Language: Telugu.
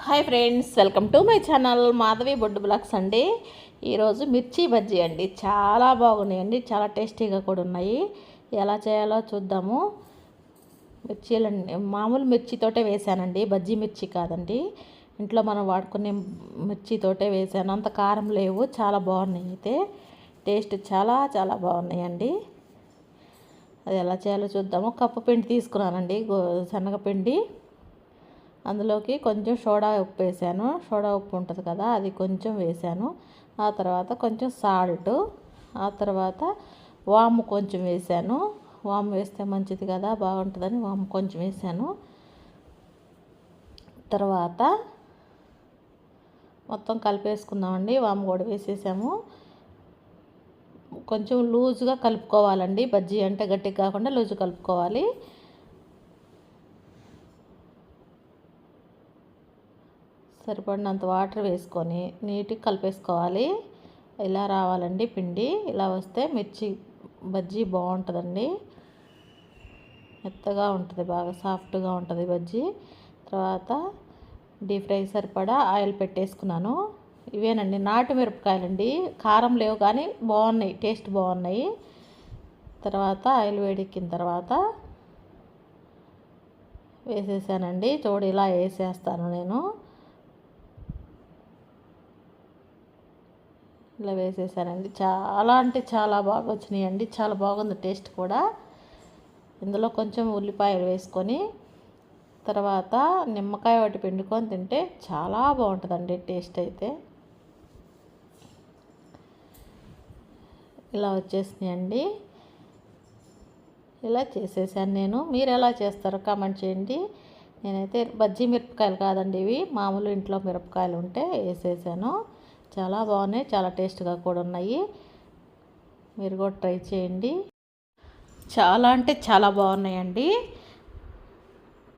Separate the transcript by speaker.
Speaker 1: Hi friends, welcome to my channel Madhavi Boddu blogs అండి. ఈరోజు మిర్చి బజ్జీ అండి. చాలా బాగున్నాయండి, చాలా టేస్టీగా కూడా ఉన్నాయి. ఎలా చేయాలో చూద్దాము. మిర్చీలండి మామూలు మిర్చితోటే వేసానండి, బజ్జీ మిర్చి కాదండి. ఇంట్లో మనం వాడుకునే మిర్చితోటే వేసాను. అంత కారం లేవు, చాలా బాగున్నాయి. అయితే టేస్ట్ చాలా చాలా బాగున్నాయండి. అది ఎలా చేయాలో చూద్దాము. కప్పు పిండి తీసుకున్నానండి, శనగపిండి. అందులోకి కొంచెం సోడా ఉప్పు వేసాను. సోడా ఉప్పు ఉంటుంది కదా, అది కొంచెం వేసాను. ఆ తర్వాత కొంచెం సాల్ట్, ఆ తర్వాత వాము కొంచెం వేసాను. వాము వేస్తే మంచిది కదా, బాగుంటుందని వాము కొంచెం వేసాను. తర్వాత మొత్తం కలిపేసుకుందామండి. వాము కూడా వేసేసాము. కొంచెం లూజుగా కలుపుకోవాలండి. బజ్జీ అంటే గట్టిగా కాకుండా లూజు కలుపుకోవాలి. సరిపడినంత వాటర్ వేసుకొని నీట్గా కలిపేసుకోవాలి. ఇలా రావాలండి పిండి. ఇలా వస్తే మిర్చి బజ్జీ బాగుంటుందండి. మెత్తగా ఉంటుంది, బాగా సాఫ్ట్గా ఉంటుంది బజ్జీ. తర్వాత డీప్ ఫ్రై సరిపడా ఆయిల్ పెట్టేసుకున్నాను. ఇవేనండి నాటు మిరపకాయలండి, కారం లేవు కానీ బాగున్నాయి, టేస్ట్ బాగున్నాయి. తర్వాత ఆయిల్ వేడెక్కిన తర్వాత వేసేసానండి. చూడు, ఇలా వేసేస్తాను నేను. ఇలా వేసేసానండి. చాలా అంటే చాలా బాగా వచ్చినాయండి, చాలా బాగుంది టేస్ట్ కూడా. ఇందులో కొంచెం ఉల్లిపాయలు వేసుకొని తర్వాత నిమ్మకాయ ఒకటి పిండుకొని తింటే చాలా బాగుంటుందండి టేస్ట్ అయితే. ఇలా వచ్చేసినాయండి. ఇలా చేసేసాను నేను. మీరు ఎలా చేస్తారో కామెంట్ చేయండి. నేనైతే బజ్జీ మిరపకాయలు కాదండి, ఇవి మామూలు ఇంట్లో మిరపకాయలు ఉంటే వేసేసాను. చాలా బాగున్నాయి, చాలా టేస్ట్గా కూడా ఉన్నాయి. మీరు కూడా ట్రై చేయండి. చాలా అంటే చాలా బాగున్నాయండి.